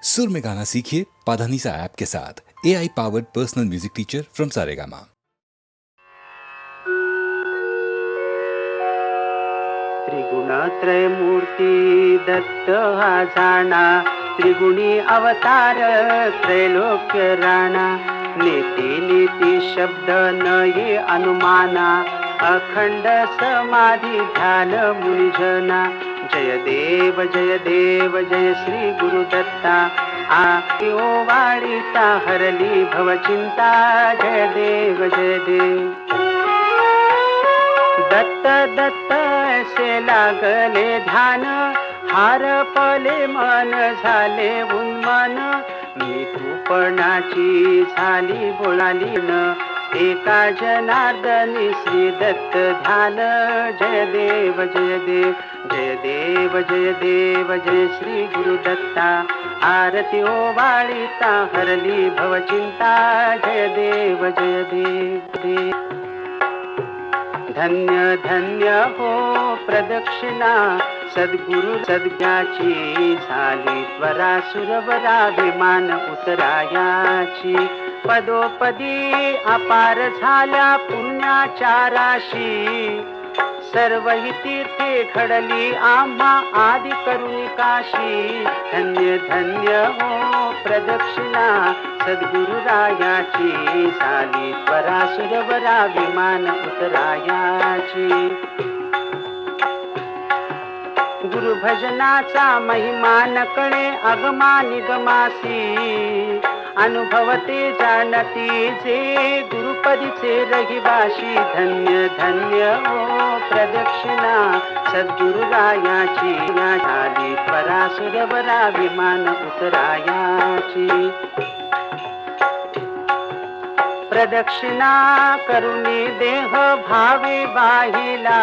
सुर में गाना सीखिए पाधानीसा ऐप के साथ। AI powered personal music teacher from Saregama. त्रिगुणत्रय मूर्ती दत्त हा जाणा, त्रिगुणी अवतार त्रैलोक्य राणा। नीती नीती शब्द न ये अनुमाना, अखंड समाधी ध्यान मुनिजना। जय देव जय श्री गुरुदत्ता, ओ वाळीता हरली भवचिंता। जय देव दत्त दत्त ऐसे लागले ध्यान, हारपले मन झाले उन्मन। मी तूपणाची झाली बोलाली न, एका जनार्दनी श्री दत्त ध्यान। जय देव जय श्री गुरुदत्ता, आरती ओवाळीता हरली भवचिंता। जय देव धन्य धन्य हो प्रदक्षिणा, सद्गुरु सद्ज्ञाची झाली त्वरा। सुरवराभिमान उतरायाची, पदोपदी अपार झाल्या पुण्याचाराशी। सर्व ही तीर्थे घडली आम्हा आदि करुणी काशी। धन्य धन्य हो प्रदक्षिणा, सद्गुरु रायाची झाली त्वरा। सुरवराभिमान उतरायाची, गुरु भजनाचा महिमा न कळे अगमा निगमासी। अनुभवते जाणती जे गुरुपदीचे रहिवाशी। धन्य धन्य हो प्रदक्षिणा, सद्गुरु रायाची झाली त्वरा। सुरवराभिमान उतरायाची, प्रदक्षिणा करुणी देह भावे वाहिला।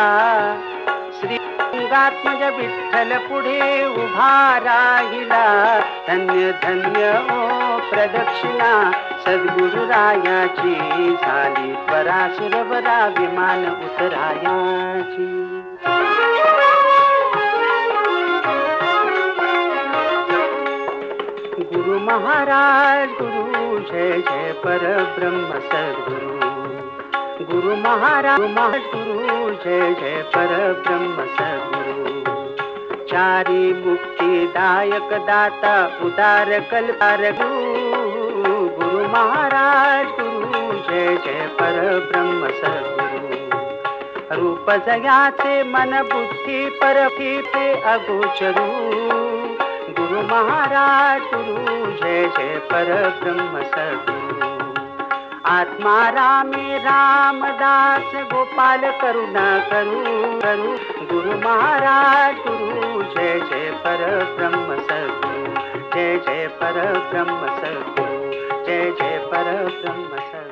श्रीरंगात्मज विठ्ठल पुढे उभा राहिला। धन्य धन्य हो प्रदक्षिणा, सद्गुरु रायाची झाली त्वरा। सुरवराभिमान उतरायाची, गुरु महाराज गुरु जय जय परब्रह्म सद्गुरु। गुरु महाराज गुरु जय जय परब्रह्म सद्गुरु। चारी मुक्तिदायक दाता उदार कल्पार गुरु। गुरु महाराज गुरु जय जय परब्रह्म सद्गुरु। रूप जयाचे मन बुद्धी परफी ते अगोचरू। गुरु महाराज गुरु जय जय परब्रह्म सद्गुरु। आत्मा रामे रामदास गोपाल करुणा करू। गुरु महाराज गुरु जय जय परब्रह्म सद्गुरु। जय जय परब्रह्म सद्गुरु। जय जय परब्रह्म सद्गुरु।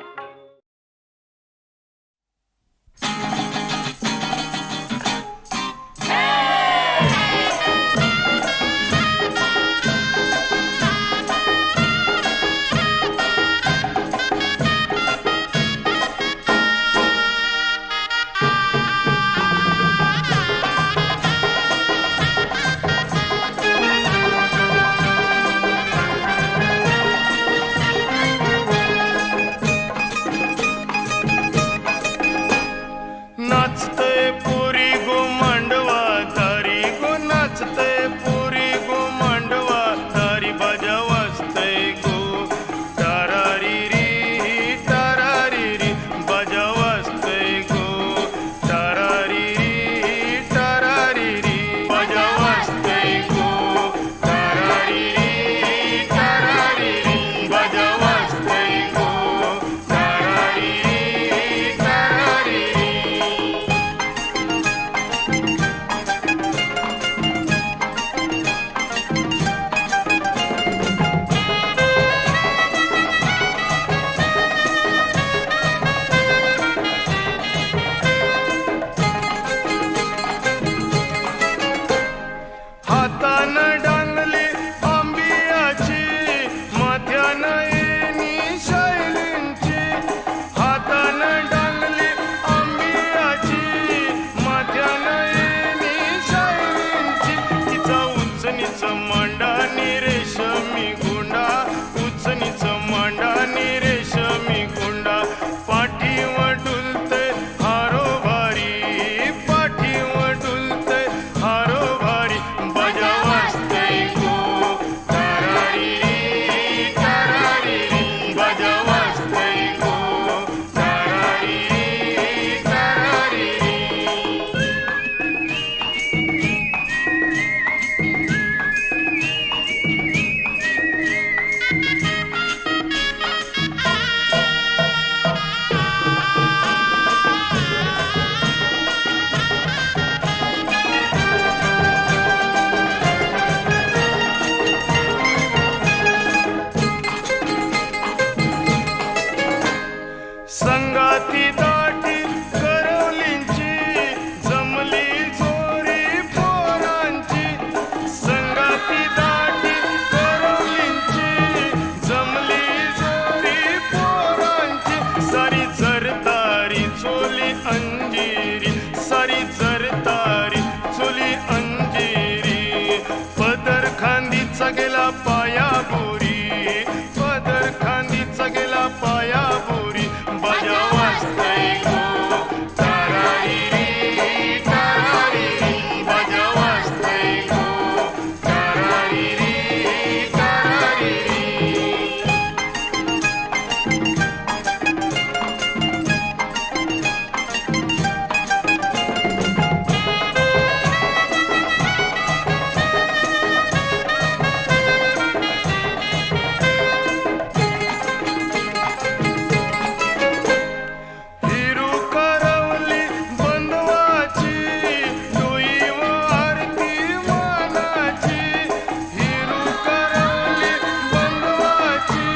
गेला पायापुरी, पदर खांदीचा गेला पायापुरी. बाजा वाजतय गो तारारी तारारी, बाजा वाजतय गो तारारी तारारी. हिरू करवली बंधवाची, डोई व आरती मानाची. हिरू करवली बंधवाची,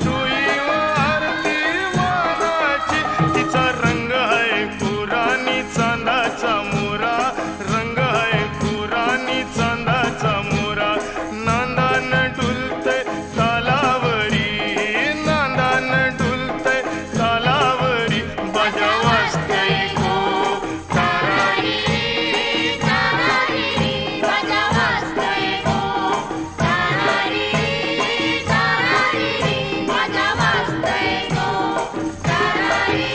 डोई व आरती मानाची. तिचा रंग आहे पुराणी चांदाचा मोरा, रंग आहे पुराणी चांदाचा मोरा. नांदान डुलते तालावरी, नांदान डुलते तालावरी. बाजा वाजतय गो तारारी तारारी, बाजा वाजतय गो तारारी तारारी, बाजा वाजतय गो तारारी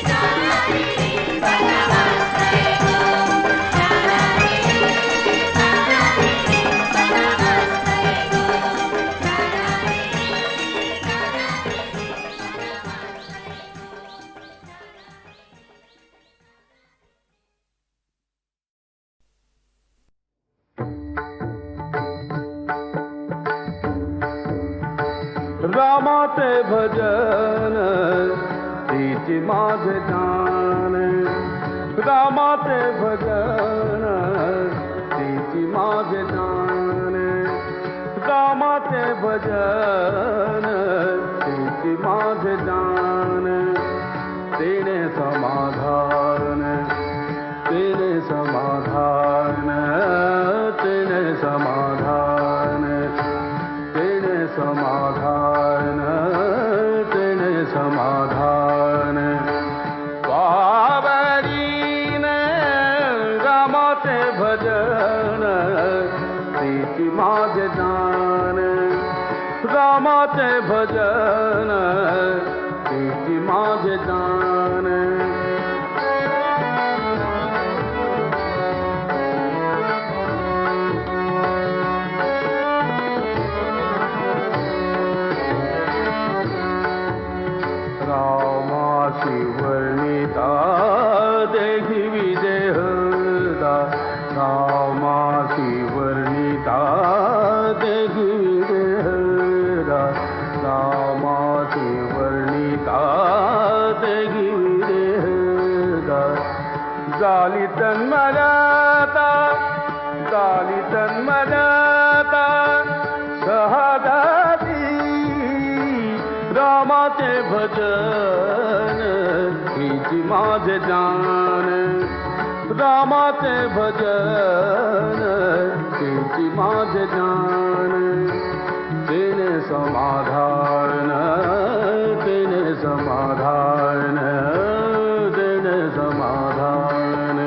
तारारी, बाजा वाजतय गो तारारी तारारी, बाजा वाजतय रामाचे भजन तिची माझे जान, रामाचे भजन तिची माझे जान, रामाचे भजन तिची माझे जान. तेने समाधान, तेने समाधान, तेने समाधान, तेने समाधान, तेने समाधान. पावरीने रामाचे भजन तिची माझे जान, रामाचे भजन तिची माझे जान. रामाशी वर्णिता देही विदेहदा, रामाशी वर्णिता देही विदेहदा, रामाशी वर्णिता देही विदेहदा. झाली तन्मयता, झाली तन्मयता शहादाती. रामाचे भजन हिची माझे जान, रामाचे भजन हिची माझे जान. तेने समाधान, तेने समाधान, तेने समाधान.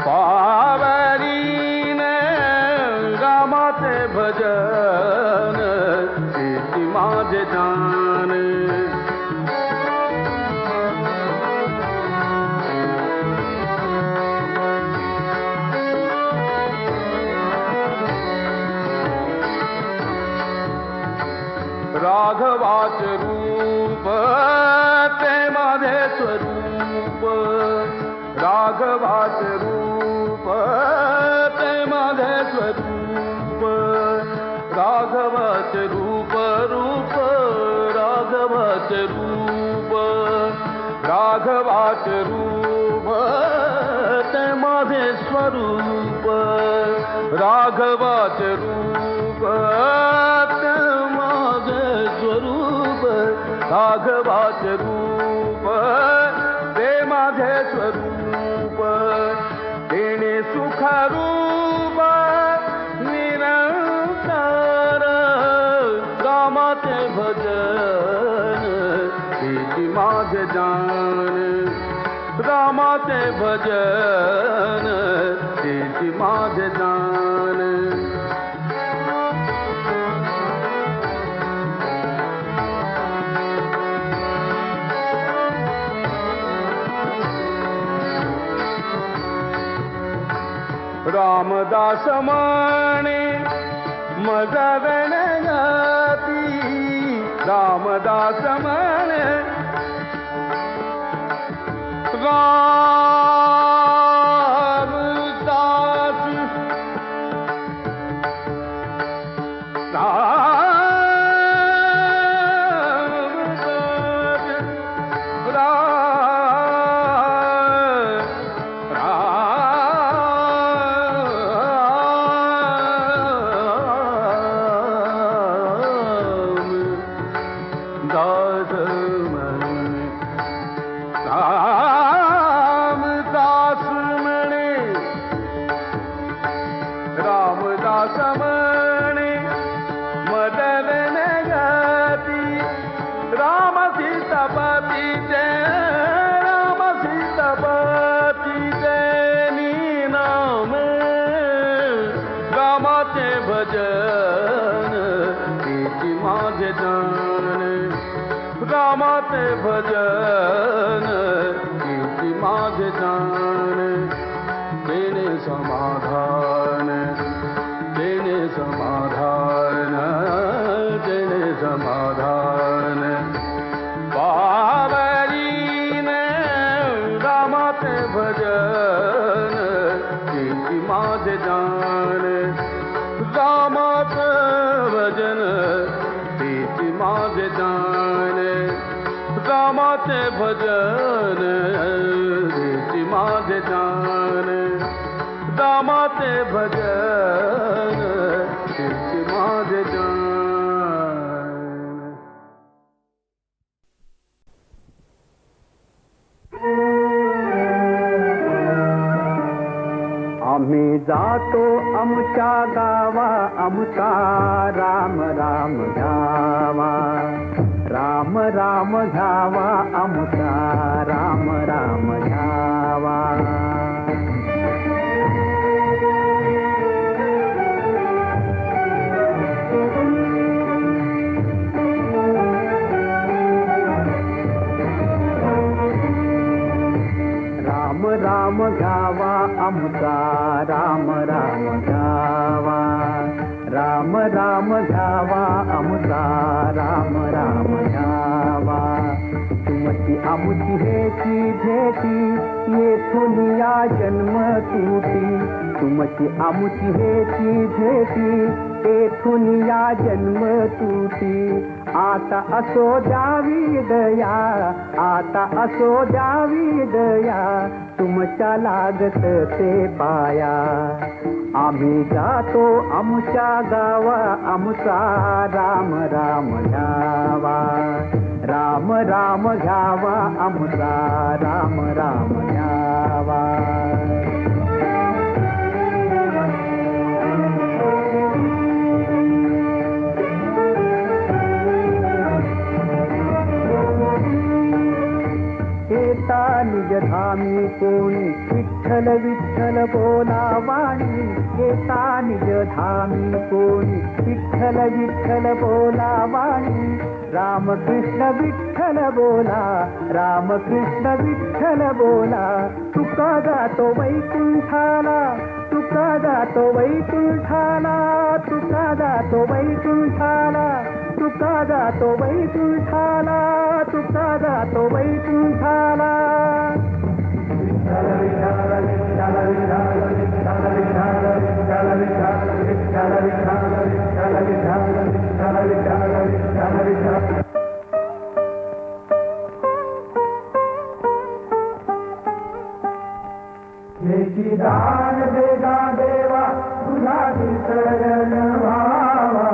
पावरीने रामाचे भजन हिची माझे जान. राघवाचे रूप ते माझे स्वरूप, राघवाचे रूप ते माझे स्वरूप. राघवाचे रूप रूप, राघवाचे रूप, राघवाचे रूप ते माझे स्वरूप. राघवाचे रूप ते माझे स्वरूप, राघवाचे रूप ते माझे स्वरूप. तेने सुखरूप निरंतर, रामाचे भजन तिची माझे जान, रामाचे भजन तिची माझे जान. रामदास म्हणे मज गणगती रामदास म्हणे रामदास म्हणे मदन गती राम सीतापती जय नाम रामाचे भजन तिची माझे जाण रामाचे भजन तिची माझे जाण देणे समाधान देणे समाधान देणे समाधान पावरीन रामाचे भजन तिची माझे जाण रामाचे भजन तिची माझे जाण रामाचे भजन तिची माझे जाण रामाचे भजन तिची माझे जाण आम्ही जातो आमच्या गावा आमचा राम राम घ्यावा राम राम घ्यावा आमचा राम राम घ्यावा राम राम घ्यावा आमचा राम राम घ्यावा राम राम घ्यावा आमचा राम राम घ्यावा तुमची आमची हेची भेटी येथून या जन्म तुटी तुमची आमची हेची भेटी येथून या जन्म तुटी आता असो द्यावी दया आता असो द्यावी दया तुमच्या लागत ते पाया आम्ही जातो आमच्या गावा आमचा राम राम घ्यावा राम राम घ्यावा आमचा राम राम घ्यावा येता निज धामी कोणी विठ्ठल विठ्ठल बोला वाणी येता निज धामी कोणी विठ्ठल विठ्ठल बोला वाणी रामकृष्ण विठ्ठल बोला रामकृष्ण विठ्ठल बोला तुका जातो वैकुंठाला तुका जातो वैकुंठाला तुका जातो वैकुंठाला तुका जातो वैकुंठाला तुका जातो वैकुंठाला विठ्ठल विठ्ठल विठ्ठल विठ्ठल विठ्ठल विठ्ठल विठ्ठल विठ्ठल विठ्ठल विठ्ठल विठ्ठल विठ्ठल विठ्ठल विठ्ठल विठ्ठल हेची दान देगा देवा तुझा विसर्जन व्हावा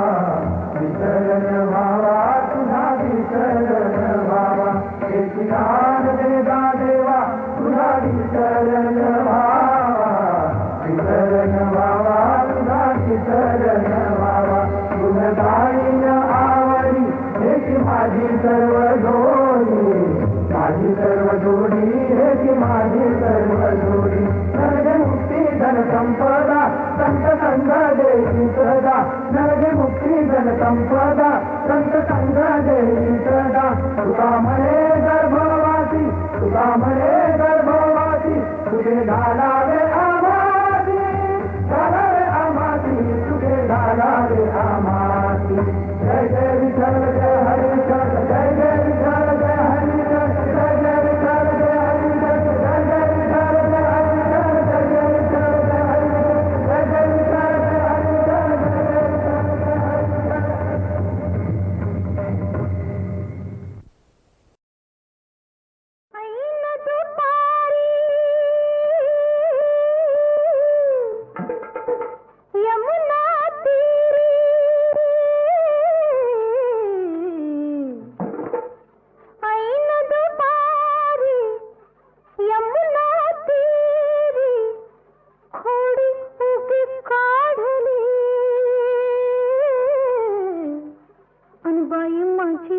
विसर्जन व्हावा तुझा विसर्जन व्हावा हेची दान देगा देवा तुझा विसर्जन व्हावा विसर्जन व्हावा तुझा विसर्जन व्हावा तुझ गाईन आवडी हेची माझी सर्व जोडी माझी सर्व जोडी हेची माझी सर्व जोडी नरग मुक्ती धन संपदा संत संग देवी सदा नरग मुक्ती धन संपदा संत संग देवी सदा तुका म्हणे गर्भवासी तुका म्हणे गर्भवासी तुझे घालावे आवाजी घालावे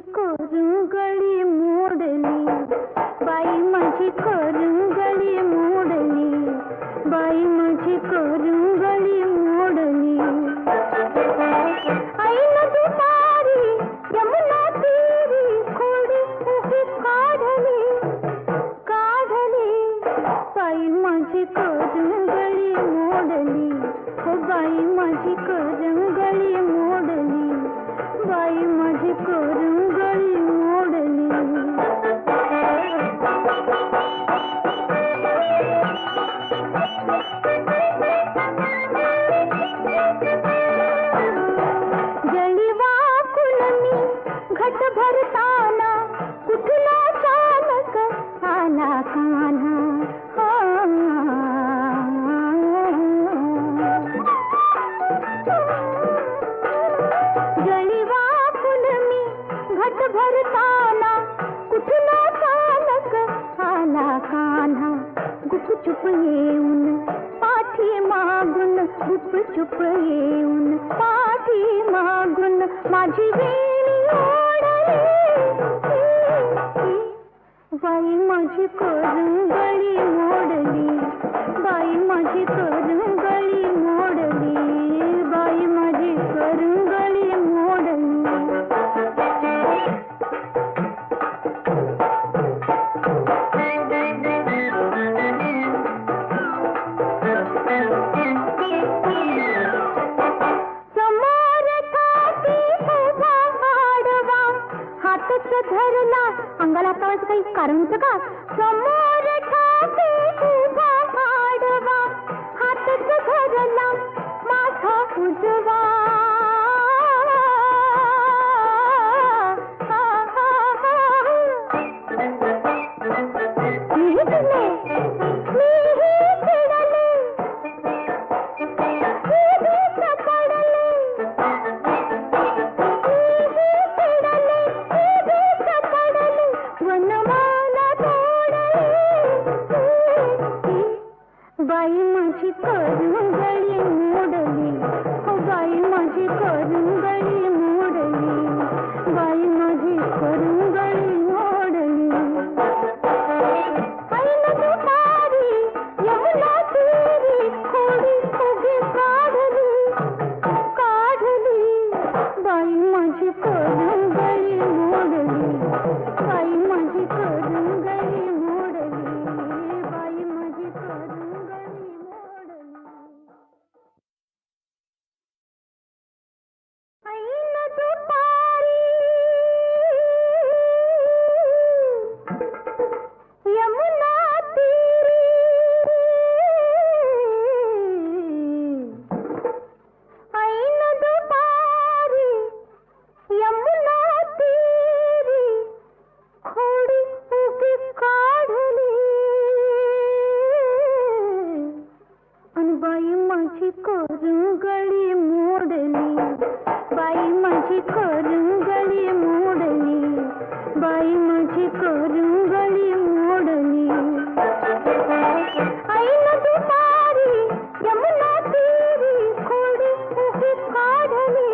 करंगळी मोडली, बाई माझी करंगळी मोडली, बाई माझी करंगळी मोडली. ऐन दुपारी यमुना तीरी खोडी उभी काढली, काढली, बाई माझी करंगळी मोडली, हो बाई माझी करंगळी मोडली, बाई माझी करंगळी मोडली. जळीवा कुलमी घट भरताना कुठला चालक आला कान्हा. जळीवा कुलमी घट भरताना कुठला चालक आला कान्हा. गुपचुप येऊन पाठी मागून, गुपचुप येऊन पाठी मागून माझी वेणी ओढली, बाई माझी करंगळी मोडली, बाई माझी करंगळी मोडली, बाई माझी करंगळी मोडली. समोर ठाती उभा आडवा, हातच धरला, अंगाला तळस काही कारण होतं का? समोर ठाती उभा आडवा, हातच धरला माझा उजवा. मीही चिडले, बाई माझी करंगळी मोडली, हो बाई माझी करंगळी मोडली, बाई माझी करंगळी मोडली. ऐन दुपारी यमुना तीरी खोडी उभी काढली, काढली, बाई माझी करंगळी मोडली, बाई माझी करंगळी मोडली, बाई माझी करंगळी मोडली. ऐन दुपारी यमुना तीरी, ऐन दुपारी यमुना तीरी खोडी उभी काढली, अन बाई माझी करंगळी मोडली, बाई माझी करंगळी मोडली, बाई माझी करंगळी मोडली. ऐन दुपारी यमुना तीरी खोडी उभी काढली,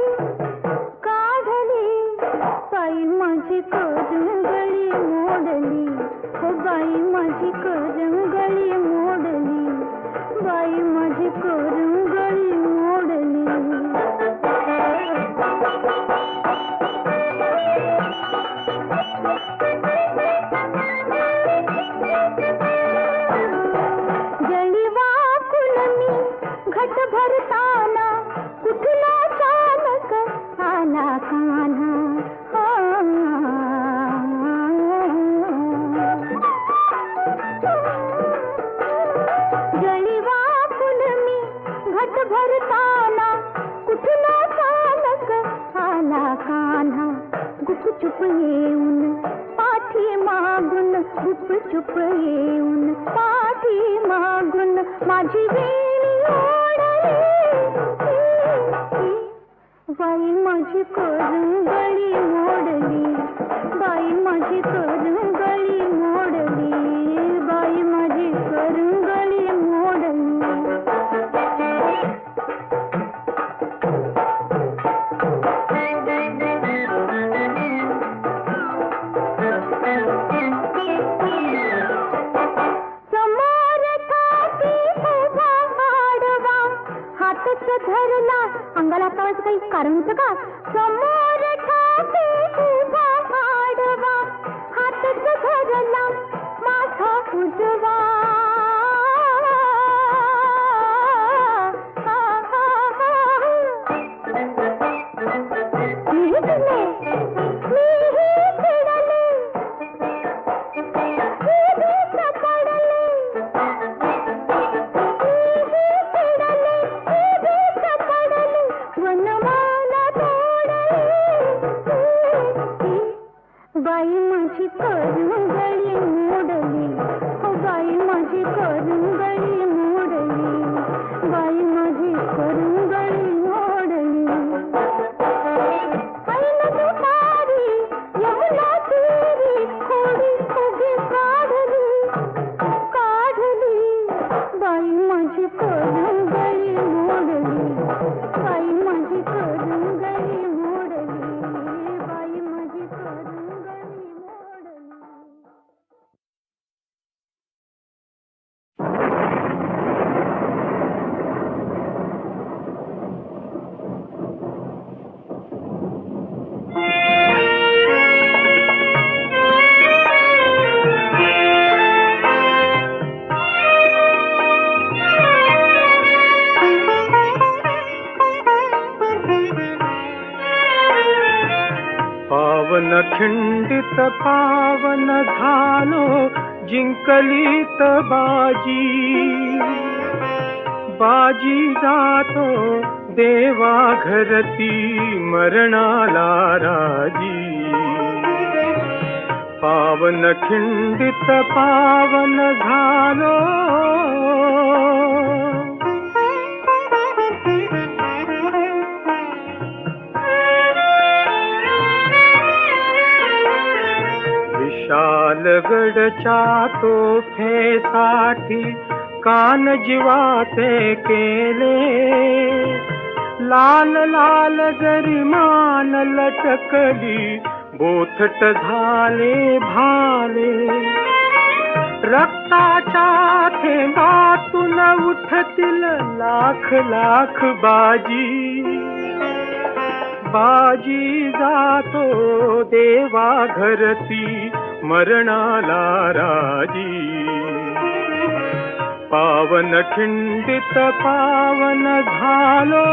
काढली, बाई माझी करंगळी मोडली, हो बाई माझी करंगळी मोडली, बाई माझी करंगळी मोडली. जळीवा कुलमी घट भरताना कुठला चालक आला कान्हा. जळीवा कुलमी घट भरताना कुठला चालक आला कान्हा. गुपचुप येऊन पाठी मागून, गुपचुप येऊन पाठी मागून माझी वेणी ओढली, बाई माझी करंगळी मोडली, बाई माझी करंगळी मोडली, बाई माझी करंगळी मोडली. कारण होतं का? समोर ठाके उभा आडवा, हातच धरला माझा उजवा. मीही चिडले, मीही चिडले, मीही चपडले, मीही चिडले, मीही चपडले, वनमाला तोडली. बाई माझी करंगळी मोडली, हो बाई माझी करंगळी मोडली, बाई माझी करंगळी मोडली. ऐन दुपारी यमुना तीरी खोडी उभी काढली, काढली. बाई माझी करंगळी मोडली, बाई माझी करंगळी मोडली, बाई माझी करंगळी मोडली. पावन खिंडित पावन झालो जिंकलीत बाजी, बाजी जातो देवा घरती मरणाला राजी. पावन खिंडित पावन झालो विशालगडच्या तोफेसाठी कान जीवाचे केले, लाल लाल जरी मान लटकली बोथट झाले भाले. रक्ताच्या थेंबातून उठतील लाख लाख बाजी, बाजी जातो देवा घरती मरणाला राजी. पावन खिंडित पावन झालो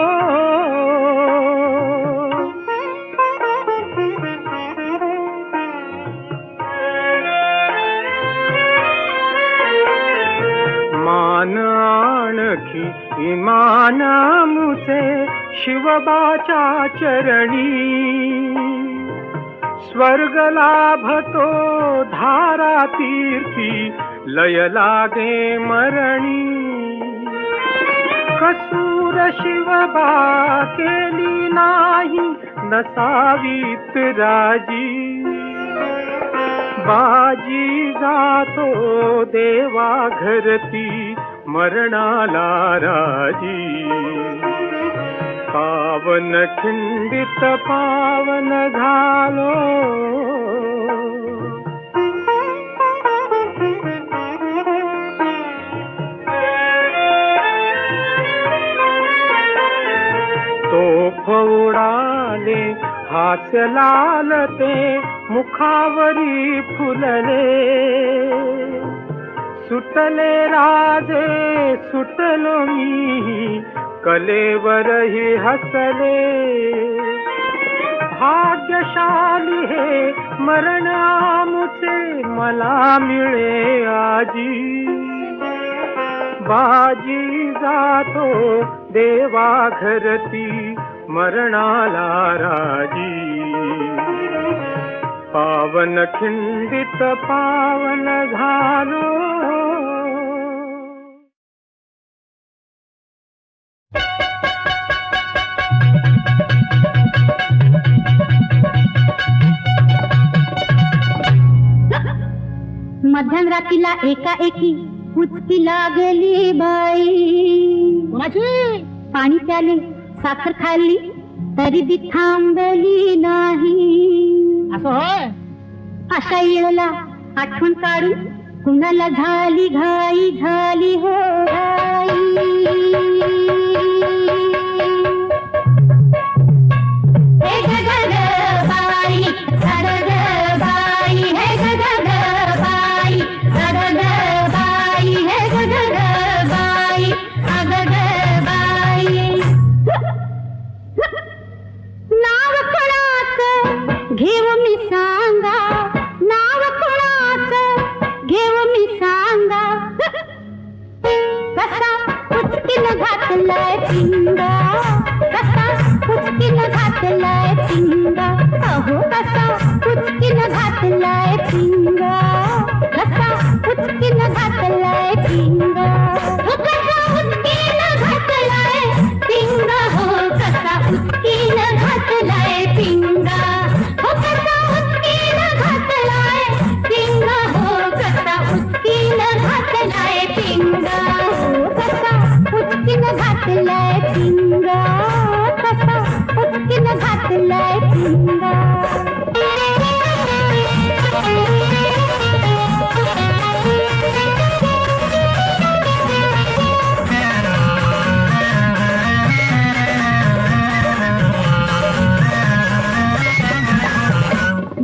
मान आणखी इमान मुचे शिवबाच्या चरणी, स्वर्ग लाभतो धारा तीर्थी लय लागे मरणी. कसूर शिवबा केली नाही नसावीत राजी, बाजी जातो देवा घरती मरणाला राजी. पावन खिंडित पावन झालो तोफ उडाले हास्य लालते मुखावरी फुलले, सुटले राजे सुटलो मी कलेवरही हसले. भाग्यशाली हे मरण आमुचे मला मिळे आजी, बाजी जातो देवा घरती मरणाला राजी. पावन खिंडित पावन झालो मध्यरात्रीला एकाएकी उचकी लागली बाई, पाणी प्याले साखर खाल्ली तरी बी थांबली नाही. अशा येळेला आठवण काढून कुणाला झाली घाई झाली हो घाई. घेऊ मी सांगा नाव कोणाचं घेऊ मी सांगा कसा उचकीन घातलाय पिंगा कसा उचकीन घातलाय पिंगा अहो कसा उचकीन घातलाय पिंगा कसा उचकीन घातलाय पिंगा हो कसा उचकीन घातलाय पिंगा हो कसा उचकीन घातलाय पिंगा हो कसा उचकीन घातलाय पिंगा हो कसा उचकीन घातलाय पिंगा हो कसा उचकीन घातलाय पिंगा कसा उचकीन घातलाय पिंगा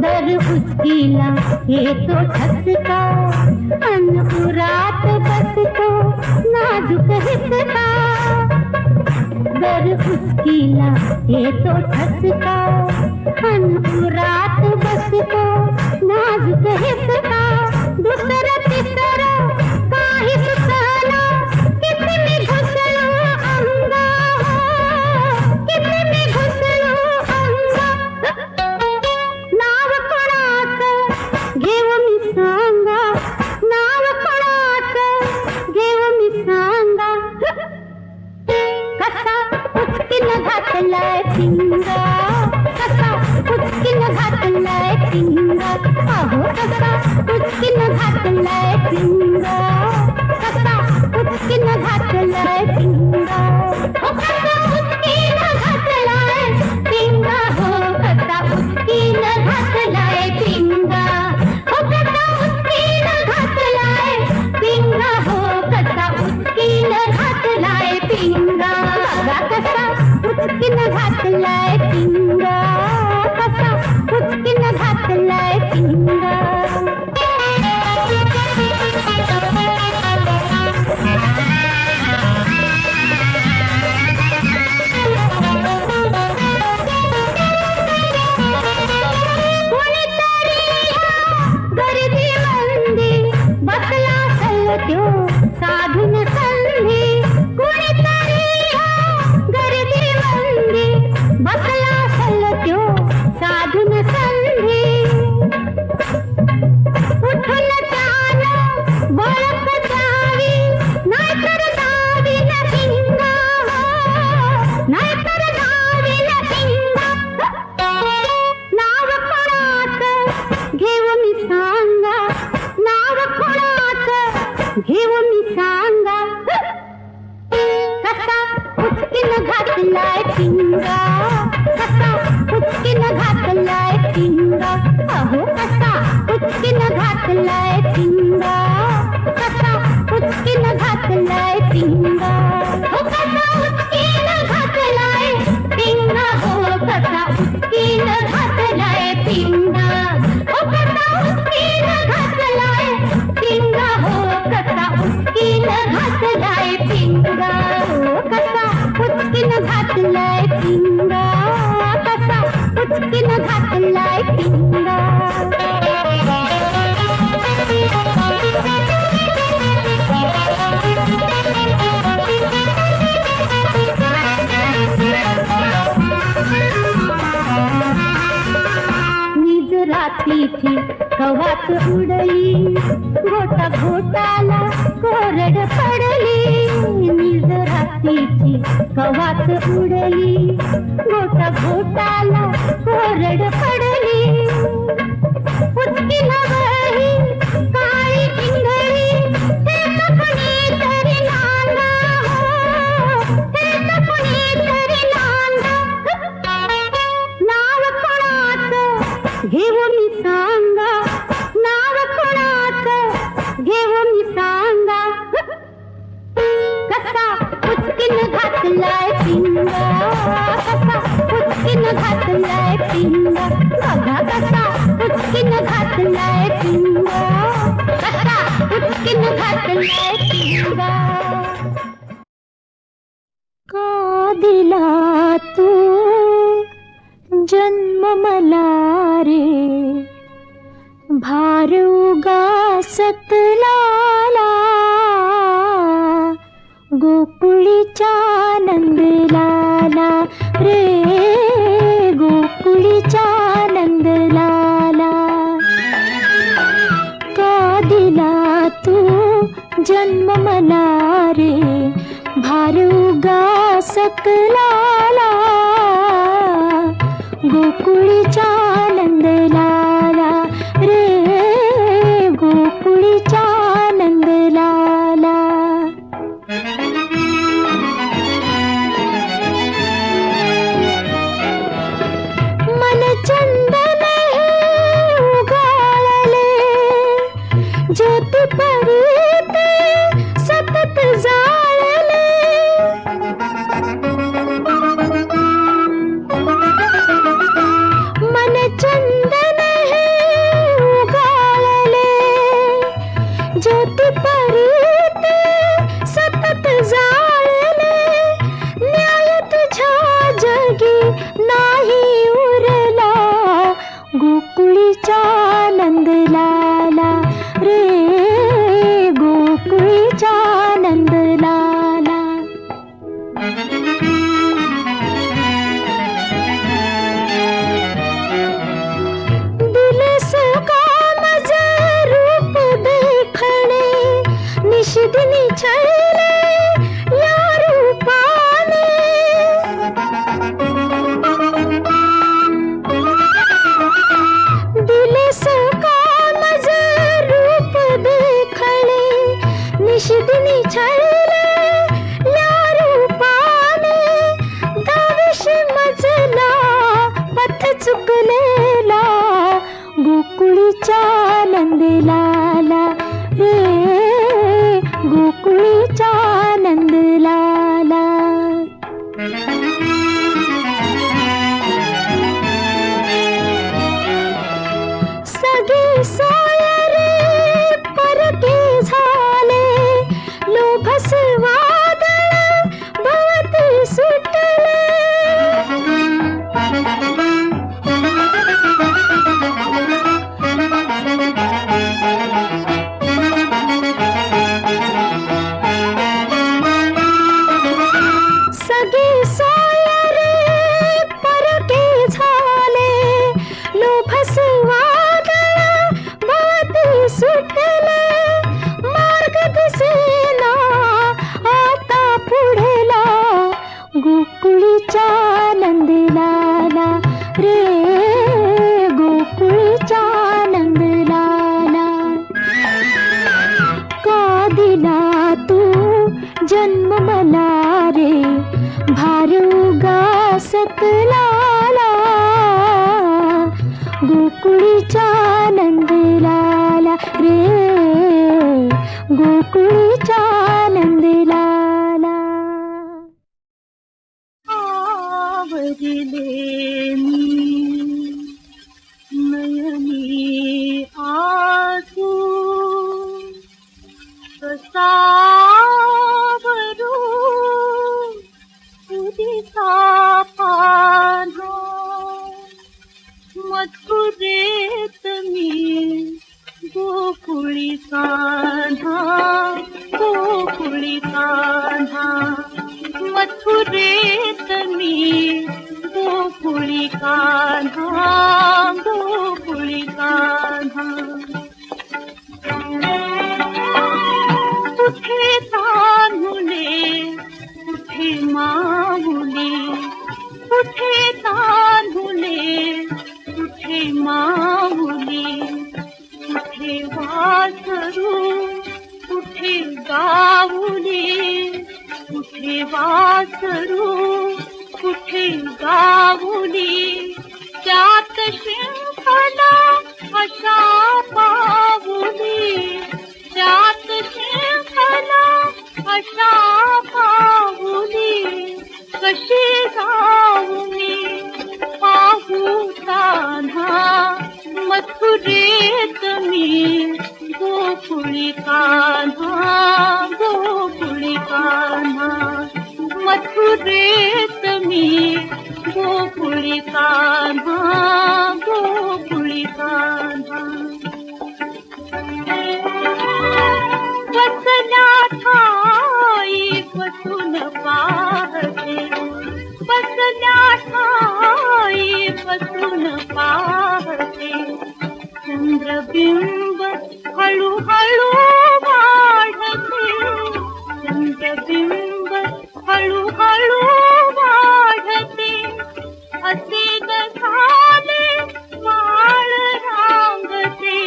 दर उचकीला येतो ठसका अनुरात बसतो नाजूक हिसका दर उचकीला येतो ठसका अनुरात बसतो नाजूक हिसका दुसरं तिसरं काही सुचना किती मी घुसलो अंगा किती मी घुसलो अंगा नाव कोणाचं घेऊ मी सांगा नाव कोणाचं घेऊ मी सांगा कसा उचकीन घातलाय पिंगा कसा उचकीन घातलाय पिंगा अहो कसा उचकीन घातलाय पिंगा कसा उचकीन घातलाय पिंगा हो कसा उचकीन घातलाय पिंगा हो कसा उचकीन घातलाय पिंगा हो कसा उचकीन घातलाय पिंगा हो कसा उचकीन घातलाय पिंगा बघा कसा उचकीन घातलाय पिंगा कसा उचकीन घातलाय पिंगा त्यो साधून संधी कोणीतरी गर्दी मंदी बसला असल त्यो साधून संधी उठून त्यानं वळख द्यावी नाहीतर दावी न पिंगा नाहीतर दावी न पिंगा नाव कोणाचं घेऊ मी सांगा नाव कोणाचं घेऊ मी सांगा कसा उचकीन घातलाय पिंगा कसा उचकीन घातलाय पिंगा अहो कसा उचकीन घातलाय पिंगा कसा उचकीन घातलाय पिंगा हो कसा उचकीन घातलाय पिंगा हो कसा उचकीन घातलाय पिंगा हो कसा उचकीन घातलाय पिंगा हो कसा उचकीन घातलाय पिंगा हो कसा उचकीन घातलाय पिंगा कसा उचकीन घातलाय पिंगा निज रात्रीची कवाच उडली घोटा घोटाला कोरड पडली निज रात्रीची कवाच उडली घोटा घोटाला कोरड पडली उचकीन वही काळी इंगळी हे कुणीतरी नांदा हे कुणीतरी नांदा नाव कोणाचं घेऊ मी सांगा नाव कोणाचं घेऊ मी सांगा कसा उचकीन घातलाय पिंगा कसा उचकीन घातलाय पिंगा बघा कसा उचकीन घातलाय पिंगा कसा उचकीन घातलाय पिंगा का दिला तू जन्म जन्म मला रे भार उगासत लाला गोकुळीचा नंद लाला रे गोकुळीचा नंद लाला का दिला तू जन्म मला रे भार उगासत लाला गोकुळीचा नंद लाला रे गोकुळीचा नंद लाला मन चंदन हे उगाळले ज्योती परीते सतत जाळले मन चंदन हे उगाळले ज्योती परीते सतत जाळले न्याय तुझ्या जगी नाही उरला गोकुळीचा नंद लाला रे गोकुळीचा नंद लाला दिलस कामज रूप देखणे निशिदिनी छळले या रूपाने दिलस कामज रूप देखणे निशिदिनी छळले या रूपाने दाविश मजला पथ चुकलेला गोकुळीचा नंद लाला रे गोकुळीचा नंद लाला सगळे सोय रे परके झाले लोभस वादळ भवती सुटले सगळे सोय रे परके झाले लोभस वादळ भवती सुटले मार्ग दिसेना आता पुढेला गोकुळीचा नंद लाला रे गोकुळीचा नंद लाला का दिला तू जन्म मला रे भार उगासत लाला गोकुळीचा नंद लाला रे गोकुळीचा नंद लाला आवरले मी नयनी आसू कसा उदिता पाना मथुरेत मी गोकुळी कान्हा गोकुळी कान्हा मथुरेत मी गोकुळी कान्हा गोकुळी कान्हा कुठे तान्हुले कुठे माऊली कुठे तान्हुले कुठे माऊली कुठे वासरू कुठे गाऊली कुठे वासरू कुठे गाऊली त्यात शृंखला अशा पाऊली त्यात शृंखला अशा पाऊली कशी जाऊ मी पाहू कान्हा मथुरेत मी गोकुळी कान्हा गोकुळी कान्हा मथुरेत मी गोकुळी कान्हा गोकुळी कान्हा बसल्या ठाई बसून पाहते बसल्या ठाई बसून पाहते चंद्रबिंब हळूहळू वाढते चंद्रबिंब हळूहळू वाढते असे झाले माळ रांगते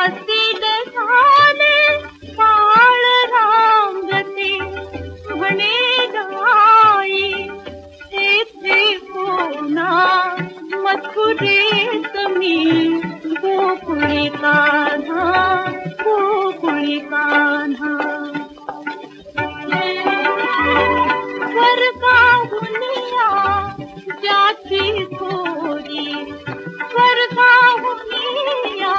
असे झाले माळ रांगते म्हणे गाई तेथे कोणा मथुरेत मी गोकुळी कान्हा गोकुळी कान्हा स्वर्गाहुनिया ज्याची थोरी स्वर्गाहुनिया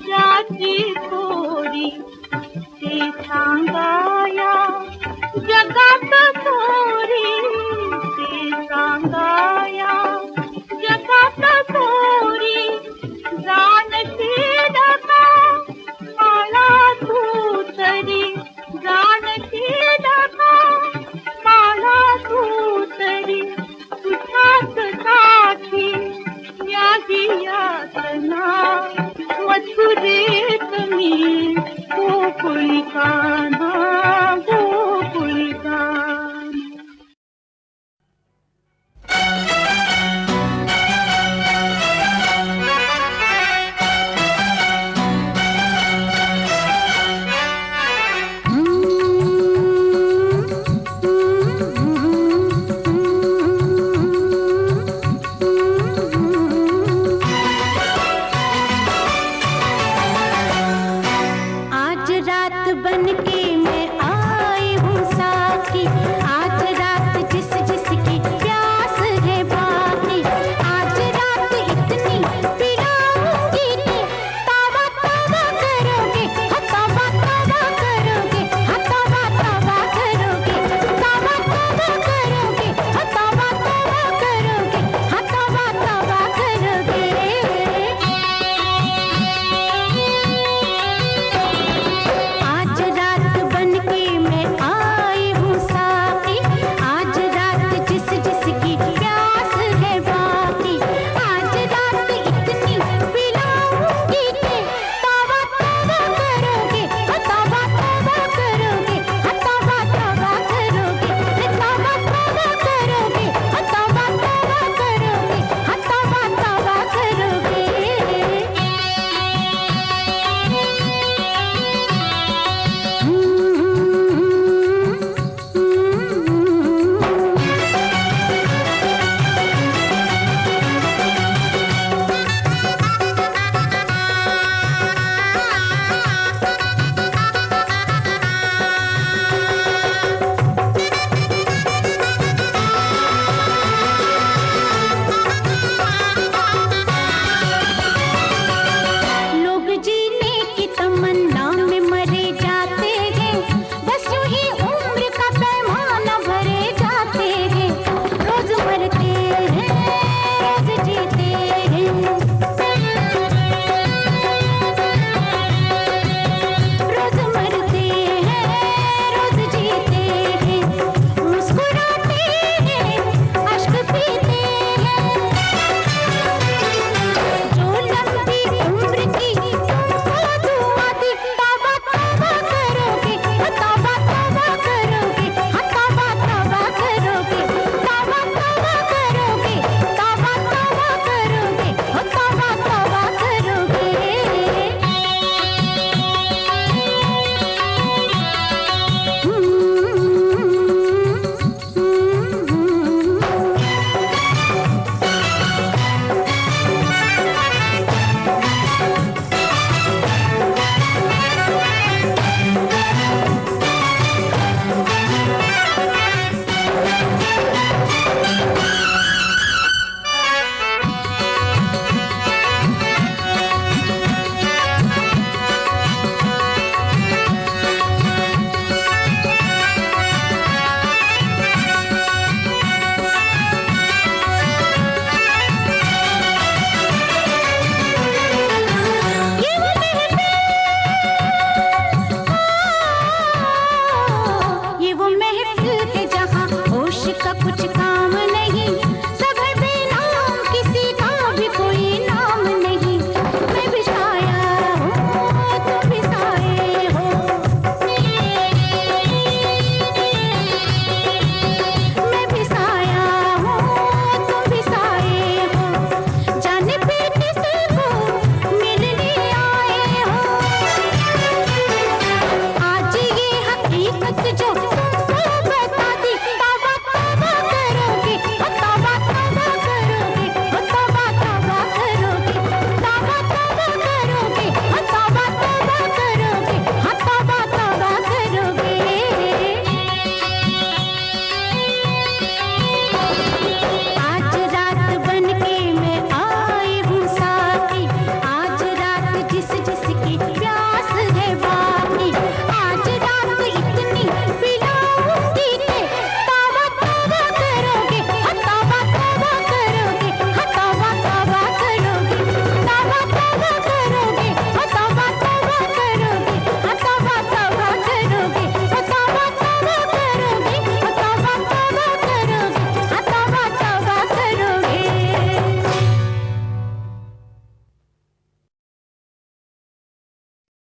ज्याची थोरी ते सांगाया जगात थोरी ते सांगाया जगात थोरी जानशील का मला तू तरी जानशील का मला तू तरी तुझ्याच साठी याही यातना मथुरेत मी गोकुळी कान्हा